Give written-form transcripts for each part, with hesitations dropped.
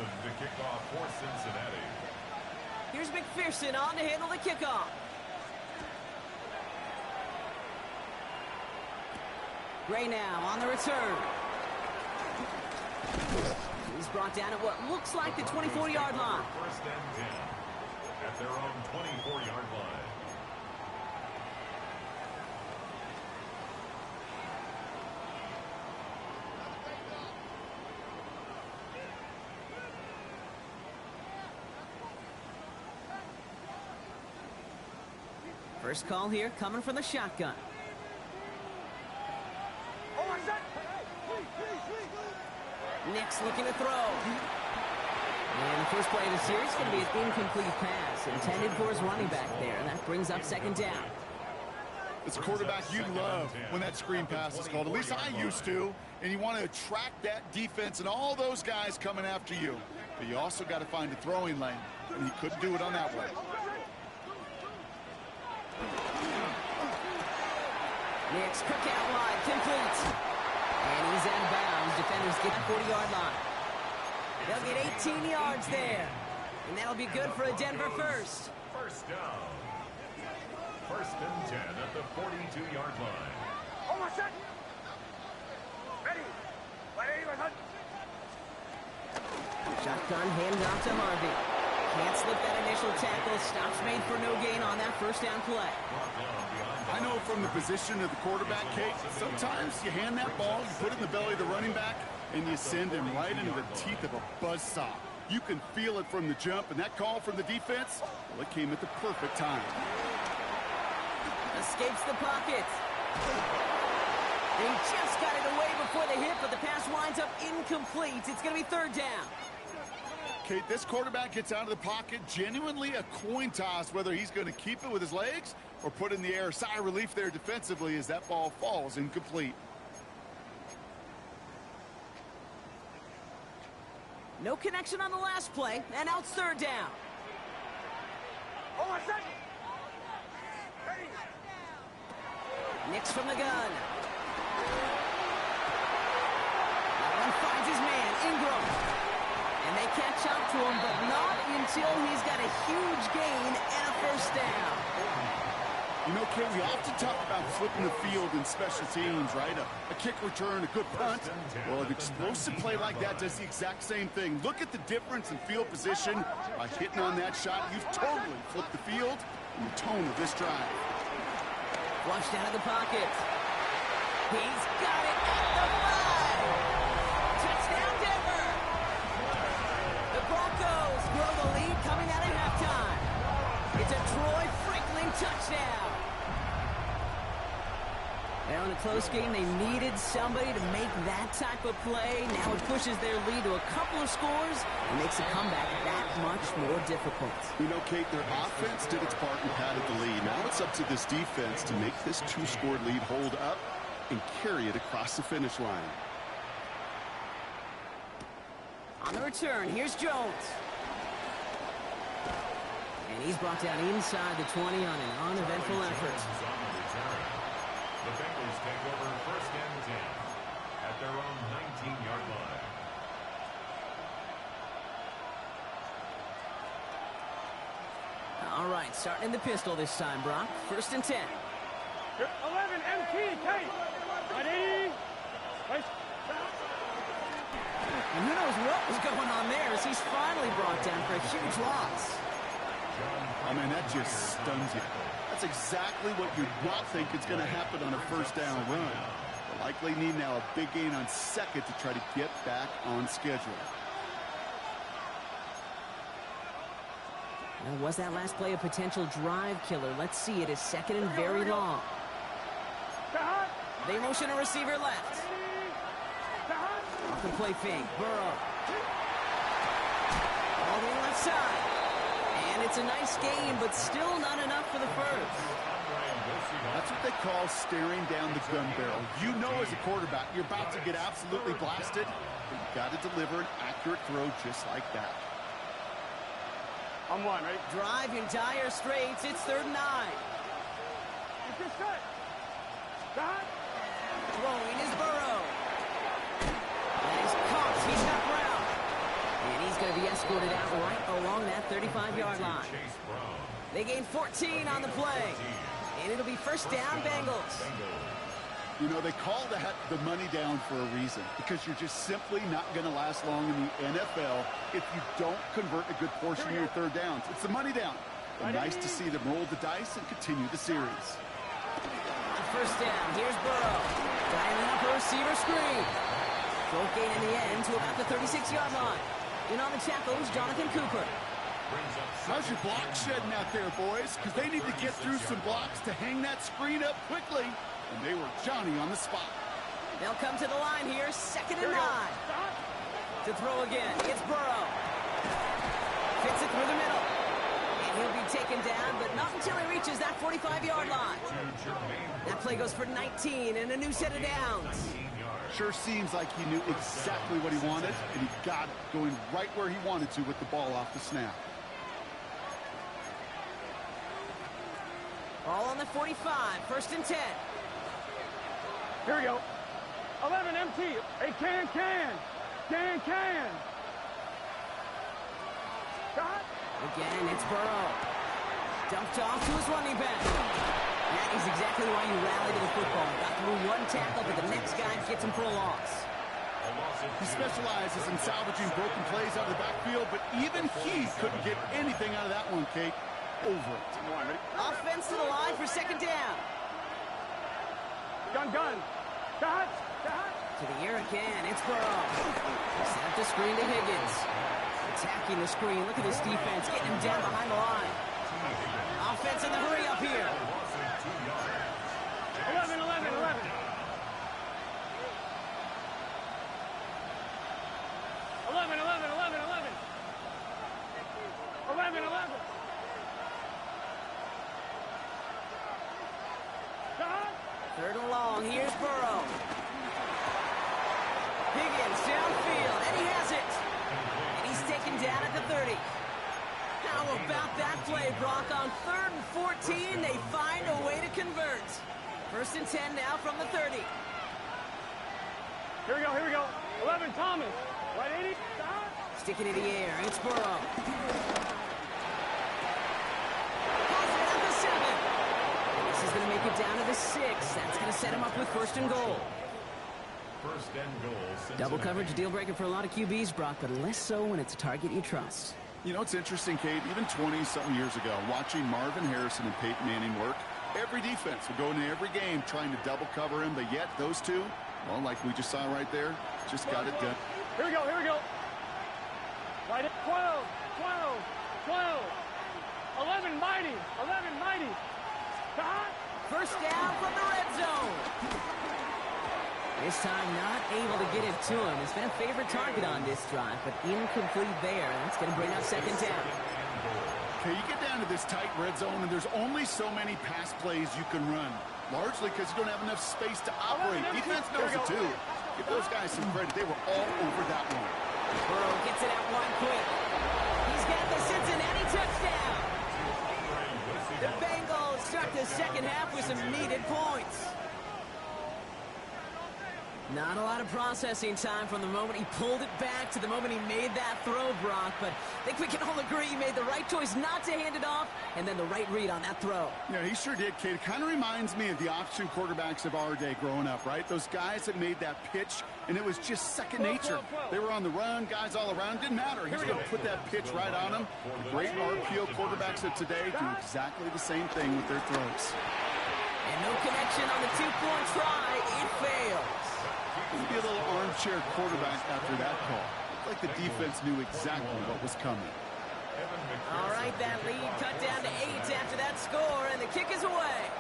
McPherson to kick off for Cincinnati. Here's McPherson on to handle the kickoff. Gray now on the return. He's brought down at what looks like the 24-yard line. First and 10 at their own 24-yard line. First call here coming from the shotgun. Nick's looking to throw. And the first play of the series is going to be an incomplete pass intended for his running back there. And that brings up second down. As a quarterback, you love when that screen pass is called. At least I used to. And you want to attract that defense and all those guys coming after you. But you also got to find a throwing lane. And he couldn't do it on that one. Nick's cook out wide, complete. And he's out of bounds. Defenders get the 40-yard line. They'll get 18 yards there. And that'll be good for a Denver first. First down. First and 10 at the 42-yard line. Shotgun handoff to Harvey. Can't slip that initial tackle. Stops made for no gain on that first down play. I know from the position of the quarterback, Kate, sometimes you hand that ball, you put it in the belly of the running back, and you send him right into the teeth of a buzzsaw. You can feel it from the jump, and that call from the defense, well, it came at the perfect time. Escapes the pocket. They just got it away before the hit, but the pass winds up incomplete. It's going to be third down. Kate, this quarterback gets out of the pocket, genuinely a coin toss, whether he's going to keep it with his legs or put in the air. Sigh of relief there defensively as that ball falls incomplete. No connection on the last play, and now it's third down. Nick's from the gun. That one finds his man, Ingram. And they catch up to him, but not until he's got a huge gain and a first down. You know, Kate, we often talk about flipping the field in special teams, right? A kick return, a good punt. Well, an explosive play like that does the exact same thing. Look at the difference in field position. By hitting on that shot, you've totally flipped the field and the tone of this drive. Flushed out of the pocket. He's got it at the 5. Touchdown, Denver. The Broncos grow the lead coming out of halftime. It's a Troy Franklin touchdown. Now in a close game, they needed somebody to make that type of play. Now it pushes their lead to a couple of scores and makes a comeback that much more difficult. You know, Kate, their offense did its part and padded the lead. Now it's up to this defense to make this two-score lead hold up and carry it across the finish line. On the return, here's Jones. And he's brought down inside the 20 on an uneventful effort. The Bengals take over first and 10 at their own 19-yard line. All right, starting in the pistol this time, Brock. First and 10. 11 MT, Kate. Ready? And who knows what was going on there as he's finally brought down for a huge loss. I mean, that just stuns you. That's exactly what you not think is going to happen on a first down run. They'll likely need now a big gain on second to try to get back on schedule. Now, was that last play a potential drive killer? Let's see. It is second and very long. They motion a receiver left. Off the play fake. Burrow. All the way left side. And it's a nice game, but still not enough for the first. That's what they call staring down the gun barrel. You know as a quarterback, you're about to get absolutely blasted, but you've got to deliver an accurate throw just like that. On one, right? Drive in dire straits. It's 3rd and 9. Throwing is Burrow. And he's caught. He's got Brown. And he's going to be escorted out right along that 35-yard line. They gain 14 on the play. And it'll be first down, Bengals. You know, they call that the money down for a reason, because you're just simply not going to last long in the NFL if you don't convert a good portion of your third downs. It's the money down. And nice to see them roll the dice and continue the series. On first down, here's Burrow. Dialing up a receiver screen. Short gain in the end to about the 36-yard line. In on the tackle is Jonathan Cooper. How's your block shedding out there, boys? Because they need to get through some blocks to hang that screen up quickly. And they were Johnny on the spot. They'll come to the line here, 2nd and 9. To throw again, it's Burrow. Fits it through the middle. And he'll be taken down, but not until he reaches that 45-yard line. That play goes for 19 and a new set of downs. Sure seems like he knew exactly what he wanted, and he got it, going right where he wanted to with the ball off the snap. Ball on the 45, 1st and 10. Here we go. 11 MT. Hey, can. Shot. Again, it's Burrow. Dumped off to his running back. That is exactly why you rally to the football. Got through one tackle, but the next guy gets him for a loss. He specializes in salvaging broken plays out of the backfield, but even he couldn't get anything out of that one, Kate. Over it. Offense to the line for 2nd down. Gun. Shot. To the air again, it's Burrow. Set up the screen to Higgins. Attacking the screen. Look at this defense, getting him down behind the line. Offense in the hurry up here. 11. 3rd and long, here's Burrow. Higgins downfield, and he has it. And he's taken down at the 30. How about that play, Brock? On 3rd and 14, they find a way to convert. 1st and 10 now from the 30. Here we go. 11 Thomas. Right 80. Shot. Sticking in the air, it's Burrow. This is going to make it down to the 6. That's going to set him up with 1st and goal. Double coverage, deal breaker for a lot of QBs, Brock, but less so when it's a target you trust. You know, it's interesting, Kate, even 20-something years ago, watching Marvin Harrison and Peyton Manning work, every defense would go into every game trying to double cover him, but yet those two, well, like we just saw right there, just got it done. Here we go. Right at 12. 11 mighty. Shot. 1st down from the red zone. This time not able to get it to him. It's been a favorite target on this drive, but incomplete there. That's going to bring up 2nd down. Okay, you get down to this tight red zone, and there's only so many pass plays you can run, largely because you don't have enough space to operate. Defense knows it, too. Give those guys some credit. They were all over that one. Burrow gets it out wide quick. He's got the Cincinnati touchdown. The Bengals start the 2nd half with some needed points. Not a lot of processing time from the moment he pulled it back to the moment he made that throw, Brock. But I think we can all agree he made the right choice not to hand it off, and then the right read on that throw. Yeah, he sure did, Kate. It kind of reminds me of the option quarterbacks of our day growing up, right? Those guys that made that pitch, and it was just second nature. They were on the run, guys all around. Didn't matter. He's going to put that pitch right on them. The great RPO quarterbacks of today do exactly the same thing with their throws. And no connection on the 2-point try. It fails. He'd be a little armchair quarterback after that call. Like the defense knew exactly what was coming. All right, that lead cut down to 8 after that score, and the kick is away.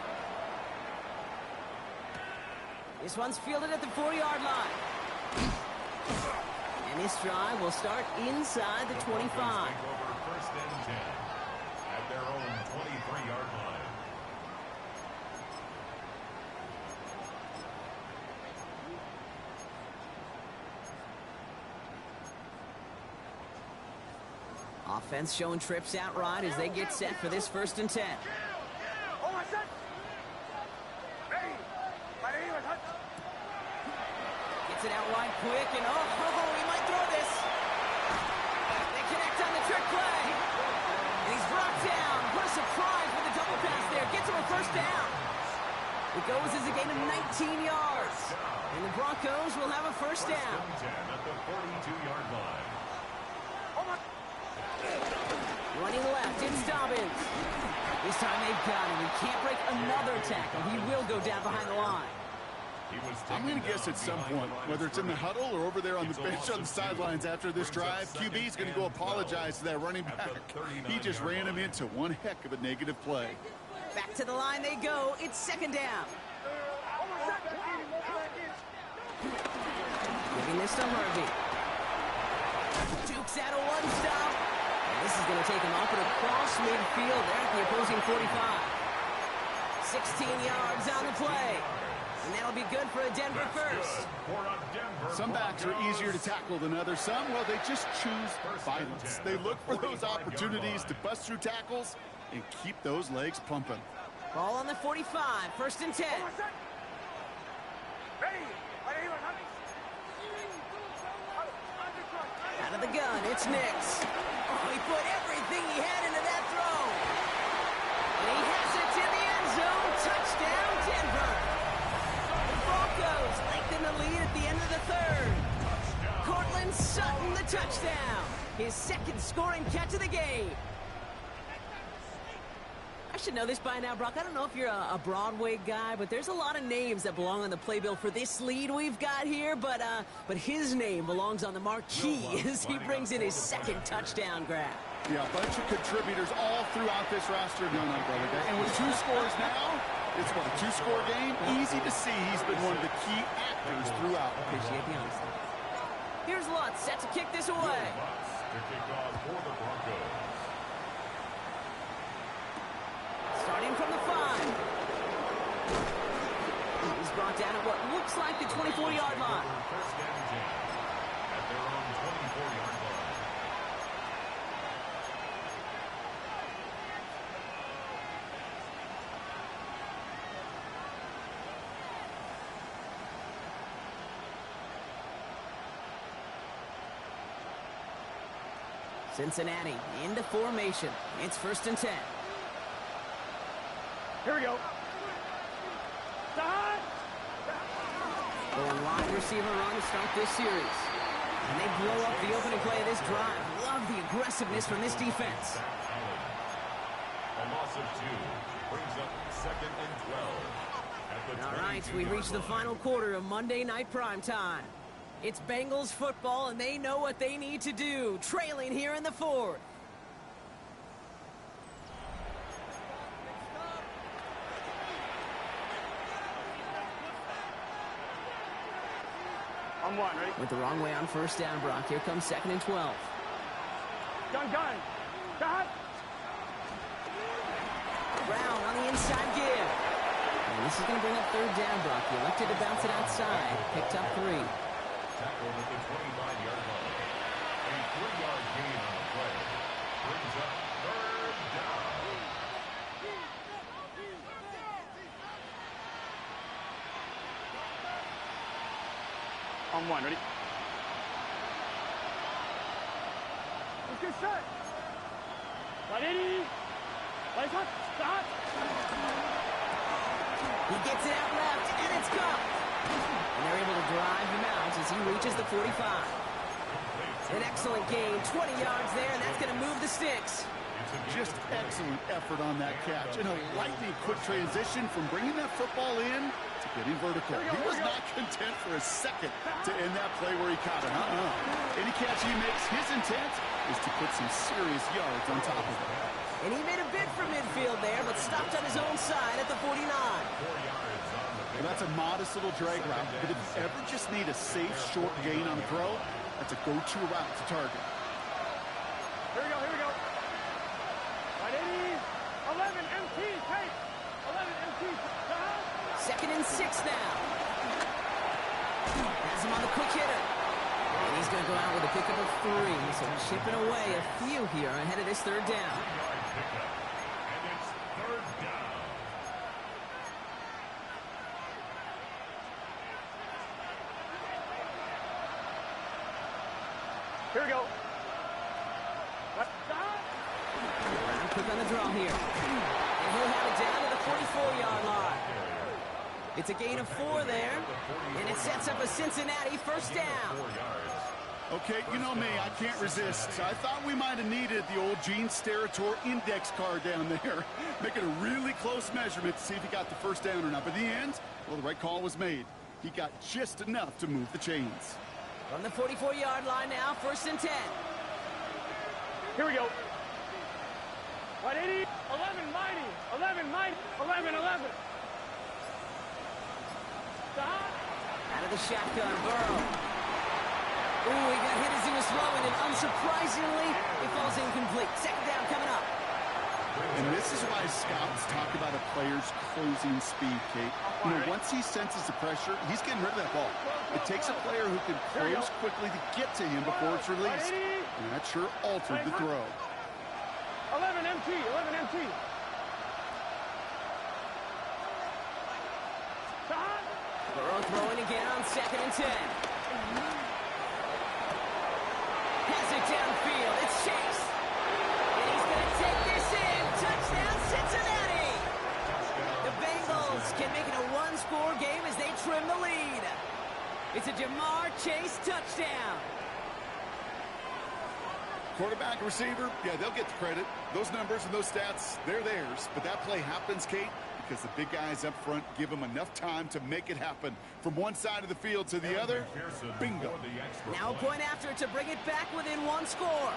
This one's fielded at the 4-yard line. And this drive will start inside the 25. 1st and 10 at their own 23-yard line. Offense showing trips out right as they get set for this 1st and 10. Gets it out wide quick, and he might throw this. surprise with a double pass there. Gets him a first down. It goes as a gain of 19 yards. And the Broncos will have a first down. First and 10 at the 42-yard line. Running left, it's Dobbins. This time they've got him. He can't break another tackle. He will go down behind the line. I'm going to guess at some point, whether it's in the huddle or over there on the bench on the sidelines after this drive, QB's going to go apologize to that running back. He just ran him into one heck of a negative play. Back to the line they go. It's second down. Giving this to Harvey. Dukes out a one-stop. This is going to take him up and across midfield there at the opposing 45. 16 yards on the play. And that'll be good for a Denver first. Some backs are easier to tackle than others. Some, well, they just choose violence. They look for those opportunities to bust through tackles and keep those legs pumping. Ball on the 45, first and 10. Out of the gun, it's Nix. Oh, he put everything he had into that throw. And he has it to the end zone. Touchdown, Denver. The Broncos lengthen the lead at the end of the third. Cortland Sutton, the touchdown. His second scoring catch of the game. I should know this by now, Brock. I don't know if you're a Broadway guy, but there's a lot of names that belong on the playbill for this lead we've got here. But his name belongs on the marquee as he brings in his second touchdown grab. Yeah, a bunch of contributors all throughout this roster. No, not Brother Guy. And with two scores now, it's what, a two-score game? Easy to see he's been one of the key actors throughout. Appreciate the honesty. Here's Lutz set to kick this away. To kick off for the Broncos. Starting from the 5. He's brought down at what looks like the 24-yard line. First and 10 at their own 24-yard line. Cincinnati into formation. It's first and 10. Here we go. Going wide receiver run to start this series. And they blow up the opening play of this drive. Love the aggressiveness from this defense. A loss of 2 brings up second and 12. At the All right, we reach the final quarter of Monday Night Primetime. It's Bengals football, and they know what they need to do, trailing here in the fourth. On one, ready? Went the wrong way on first down, Brock. Here comes second and 12. Gun. Got. Brown on the inside give. And this is going to bring up third down, Brock. He elected to bounce it outside. Picked up 3. Tackled at the 25-yard line. A 3-yard gain on the play brings up third down. On one, ready? Let's get set. 180. Lights up. Stop. He gets it out left, and it's caught. And they're able to drive him out as he reaches the 45. An excellent gain, 20 yards there, and that's going to move the sticks. Just excellent effort on that catch. And a lightning quick transition from bringing that football in to getting vertical. He was not content for a second to end that play where he caught it. Any catch he makes, his intent is to put some serious yards on top of it. And he made a bid for midfield there, but stopped on his own side at the 49. Well, that's a modest little drag route, but if you ever just need a safe, short gain on a throw, that's a go-to route to target. Here we go. 180. 11 MT. Take. 11 MT. Second and 6 now. Has him on the quick hitter. And he's going to go out with a pickup of 3. So chipping away a few here ahead of this third down. And it's third down. Here we go. Around Quick on the draw here. And he'll have it down to the 44-yard line. It's a gain of 4 there, and it sets up a Cincinnati first down. Okay, you know me, I can't resist. I thought we might have needed the old Gene Steratore index card down there. Making a really close measurement to see if he got the first down or not. But in the end, well, the right call was made. He got just enough to move the chains. From the 44-yard line now, 1st and 10. Here we go. 180, 11, mighty, 11, mighty, 11, 11. Stop. Out of the shotgun, Burrow. Ooh, he got hit as he was throwing, and unsurprisingly, it falls incomplete. 2nd down coming up. And this is why scouts talk about a player's closing speed, Kate. You know, once he senses the pressure, he's getting rid of that ball. It takes a player who can close quickly to get to him before it's released. And that sure altered the throw. 11 MT, 11 MT. Stop. Burrow throwing again on 2nd and 10. Has it downfield. It's Chase. And he's going to take this in. Touchdown, Cincinnati. The Bengals can make it a one-score game as they trim the lead. It's a Jamar Chase touchdown. Quarterback and receiver, yeah, they'll get the credit. Those numbers and those stats, they're theirs. But that play happens, Kate, because the big guys up front give them enough time to make it happen. From one side of the field to the other, bingo. Now a point after to bring it back within 1 score.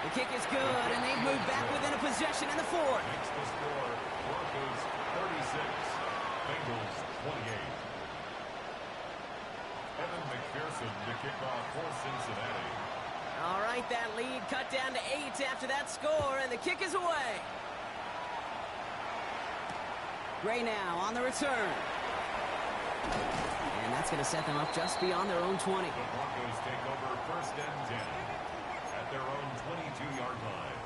The kick is good, and they've moved back within a possession in the 4th. Makes the score Broncos 36, Bengals 28. Evan McPherson to kick off for Cincinnati. All right, that lead cut down to 8 after that score, and the kick is away. Gray now on the return. And that's going to set them up just beyond their own 20. The Broncos take over 1st and 10 at their own 22-yard line.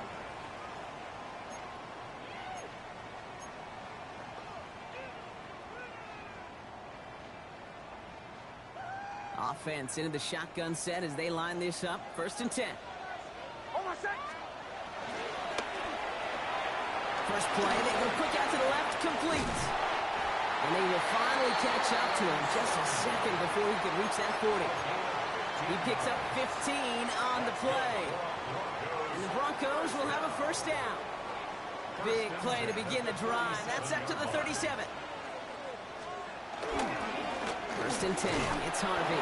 Offense into the shotgun set as they line this up. 1st and 10. Almost set. First play, they go quick out to the left, complete. And they will finally catch up to him just a second before he could reach that 40. He picks up 15 on the play. And the Broncos will have a first down. Big play to begin the drive. That's up to the 37. 1st and 10. It's Harvey.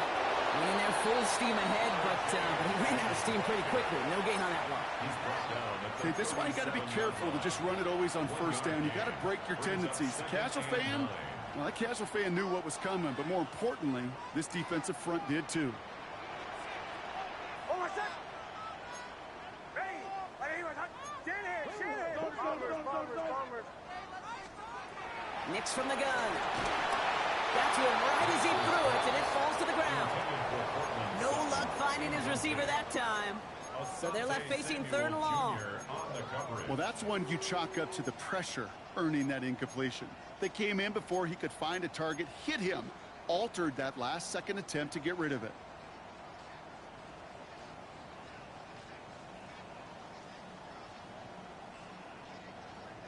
And they're full steam ahead, but he ran out of steam pretty quickly. No gain on that one. Okay, this is why you got to be careful to just run it always on 1st down. You got to break your tendencies. The casual fan, well, that casual fan knew what was coming, but more importantly, this defensive front did too. Almost set. Ready. Nix from the gun. Got to him right as he threw it, and it falls to the ground. No luck finding his receiver that time. So they're left facing 3rd and long. Well, that's one you chalk up to the pressure earning that incompletion. They came in before he could find a target, hit him, altered that last-second attempt to get rid of it.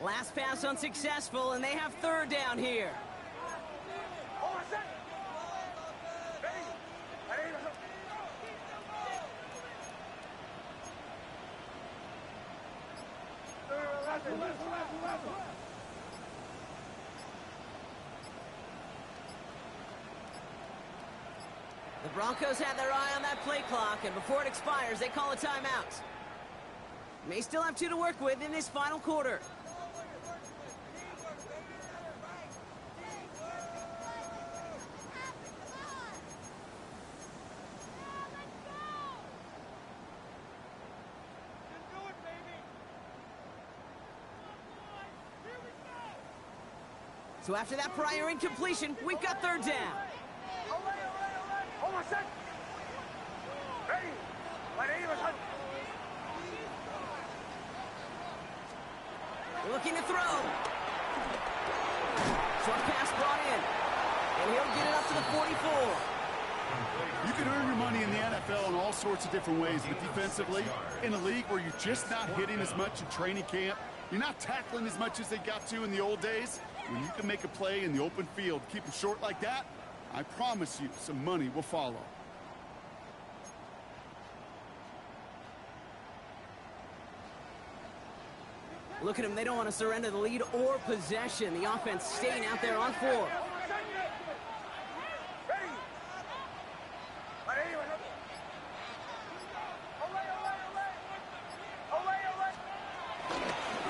Last pass unsuccessful, and they have 3rd down here. The Broncos have their eye on that play clock, and before it expires, they call a timeout. May still have 2 to work with in this final quarter. So after that prior incompletion, we've got 3rd down. Almost set. Ready. Looking to throw. Short pass brought in. And he'll get it up to the 44. You can earn your money in the NFL in all sorts of different ways, but defensively, in a league where you're just not hitting as much in training camp, you're not tackling as much as they got to in the old days, when you can make a play in the open field, keep them short like that, I promise you some money will follow. Look at them. They don't want to surrender the lead or possession. The offense staying out there on 4.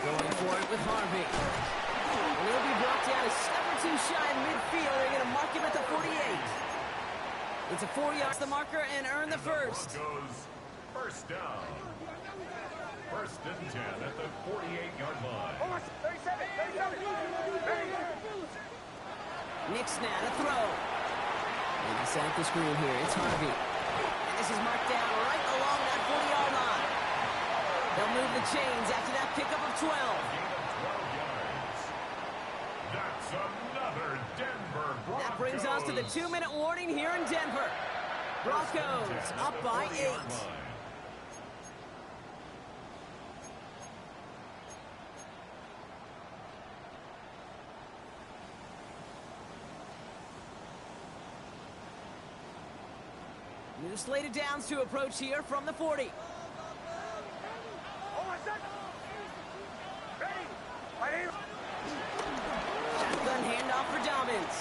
Going for it with Harvey. And he'll be brought down a step or two shy in midfield. They're going to mark him at the 48. It's a 4 yards the marker and earn the first. Broncos first down. First and 10 at the 48-yard line. Nick snap, a throw. And they set up the screen here. It's Harvey. And this is marked down right along that 40-yard line. They'll move the chains after that pickup of 12. Gain of 12 yards. That's another Denver Broncos. That brings us to the 2-minute warning here in Denver. Broncos up by 8. New slate of downs to approach here from the 40. Shotgun handoff for Dobbins.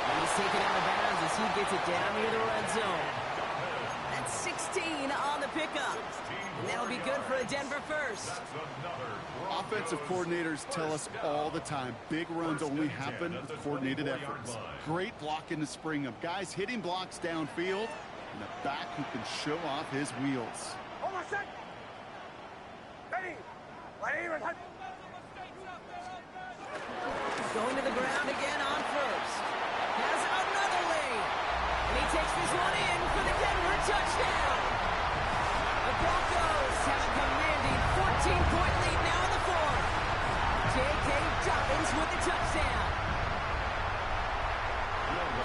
And he's taken out of bounds as he gets it down near the red zone. That's 16 on the pickup. And that'll be good for a Denver first. Offensive coordinators tell us all the time, big runs only happen with coordinated efforts. Great blocking to spring them. Guys hitting blocks downfield, and a back who can show off his wheels. Going to the ground again on first. Has another lane. And he takes this one in for the Denver touchdown. The Broncos have a commanding 14-point lead now in the 4th. J.K. Dobbins with the touchdown.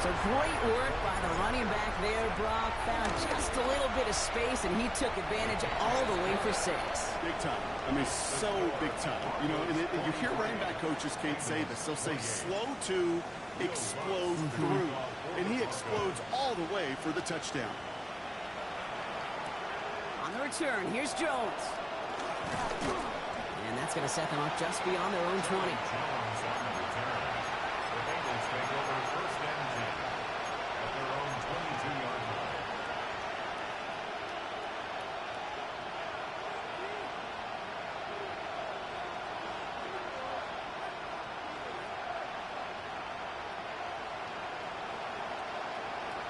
So great work by the running back there, Brock. Found just a little bit of space, and he took advantage all the way for 6. Big time. I mean, so big time. You know, and you hear running back coaches can't say this. They'll say slow to explode through. And he explodes all the way for the touchdown. On the return, here's Jones. And that's going to set them up just beyond their own 20. The Bengals take over first and 10 at their own 22-yard line.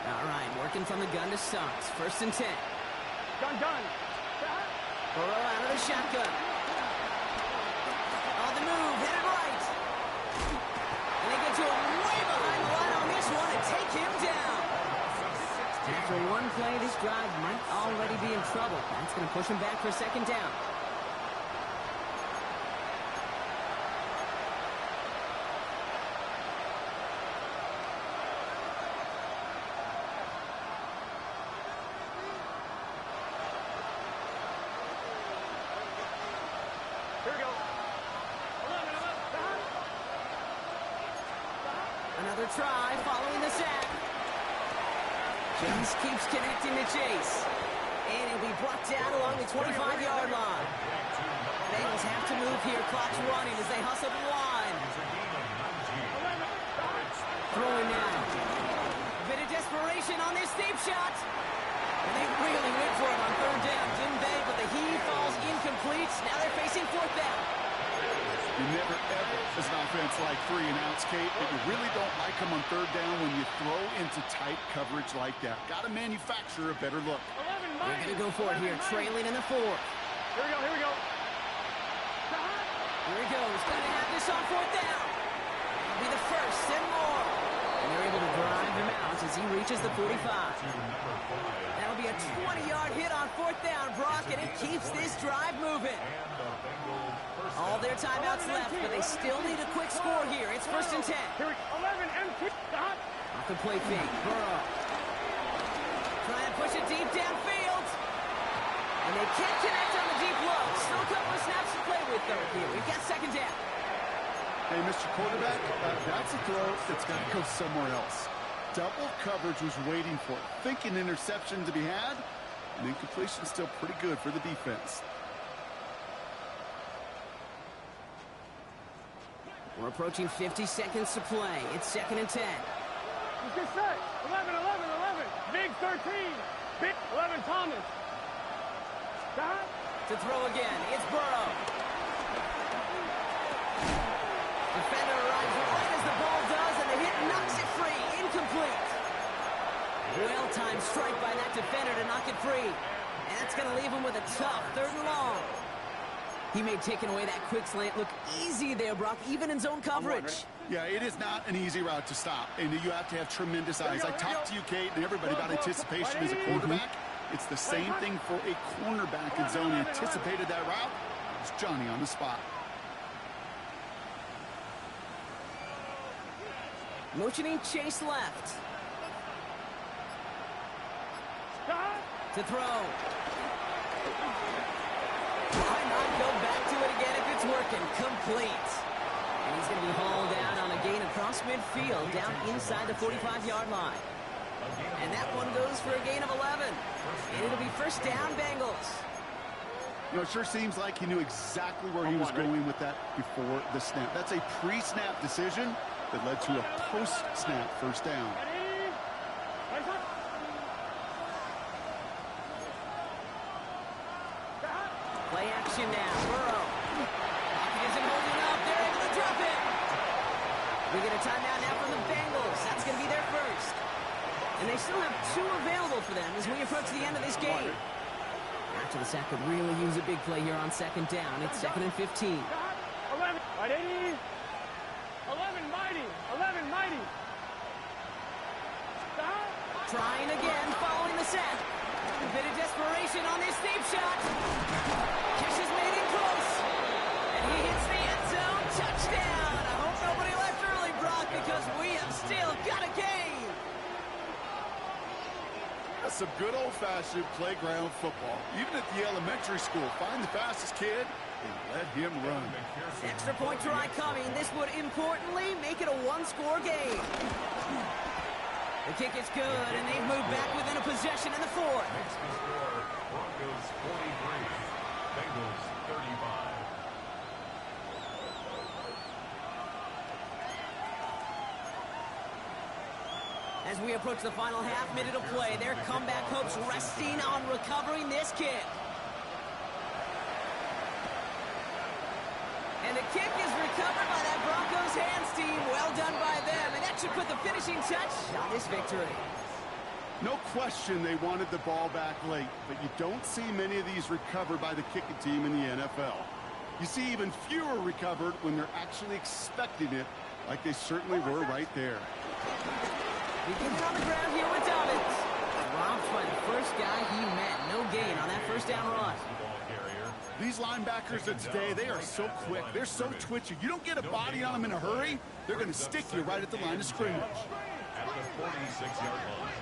All right, working from the gun to Suggs. First and 10. Gun. Burrow out of the shotgun. On the move, hit it right. And they get to him way behind the line on this one and take him down. After one play, this drive might already be in trouble. That's going to push him back for second down. Here we go. 11. Another try following the sack. Chase keeps connecting to Chase. And he'll be brought down along the 25-yard line. Bengals have to move here. Clock's running as they hustle the line. Throwing now. A bit of desperation on this deep shot. And they really went for it on third down, didn't they? But the heave falls incomplete. Now they're facing fourth down. You never, ever, as an offense, like 3 and outs, Kate, but you really don't like them on third down when you throw into tight coverage like that. Got to manufacture a better look. They're going to go for it here, trailing in the 4th. Here we go. Here he goes. Going to have this on fourth down. It'll be the first and more. And they're able to drive him out as he reaches the 45. That'll be a 20-yard hit on fourth down, Brock, and it keeps this drive moving. All their timeouts left, but they still need a quick score here. It's first and 10. Here we go. 11 empty. Off the play fake. Burrow. Trying to push it deep downfield. And they can't connect on the deep low. Still a couple of snaps to play with, though, here. We've got second down. Hey, Mr. Quarterback, that's a throw that's got to go somewhere else. Double coverage was waiting for it. Thinking interception to be had. And incompletion still pretty good for the defense. We're approaching 50 seconds to play. It's 2nd and 10. Let's get set. 11, 11, 11. Big 13. Big 11, Thomas. Stop. To throw again. It's Burrow. Defender arrives right as the ball does, and the hit knocks it free. Incomplete. Well-timed strike by that defender to knock it free. And that's going to leave him with a tough 3rd and long. He made taking away that quick slant look easy there, Brock, even in zone coverage. Yeah, it is not an easy route to stop, and you have to have tremendous eyes. I talked to you, Kate, and everybody about anticipation as a quarterback. It's the same thing for a cornerback in zone. He anticipated that route. It's Johnny on the spot. Motioning Chase left. Stop. To throw. Why not go back to it again if it's working? Complete. And he's going to be hauled out on a gain across midfield down inside the 45-yard line. And that one goes for a gain of 11. And it'll be first down, Bengals. You know, it sure seems like he knew exactly where he was going with that before the snap. That's a pre-snap decision that led to a post-snap first down. Ready? Right up. Stop. Play action now. Burrow. Pocket isn't holding up. They're able to drop it. We get a timeout now from the Bengals. That's going to be their first. And they still have 2 available for them as we approach the end of this game. After the sack could really use a big play here on 2nd down. It's 2nd and 15. Stop. 11. Right, 80. 11, mighty. 11, mighty. Stop. Trying again, following the sack. A bit of desperation on this deep shot. Kish is made in close. And he hits the end zone. Touchdown. I hope nobody left early, Brock, because we have still got a game. That's some good old-fashioned playground football. Even at the elementary school, find the fastest kid and let him run. Extra point try coming. This would importantly make it a 1-score game. The kick is good, and they've moved back within a possession in the 4th. Makes the score Broncos 43, Bengals 35. As we approach the final half-minute of play, their comeback hopes resting on recovering this kick. And the kick is recovered by that Broncos hands team. Well done by them, and that should put the finishing touch on this victory. No question they wanted the ball back late, but you don't see many of these recovered by the kicking team in the NFL. You see even fewer recovered when they're actually expecting it, like they certainly were right there. Beginning on the ground here with Dobbins. Robbed by the first guy he met. No gain on that first down run. These linebackers of today, they are so quick. They're so twitchy. You don't get a body on them in a hurry, they're going to stick you right at the line of scrimmage. At the 46-yard line.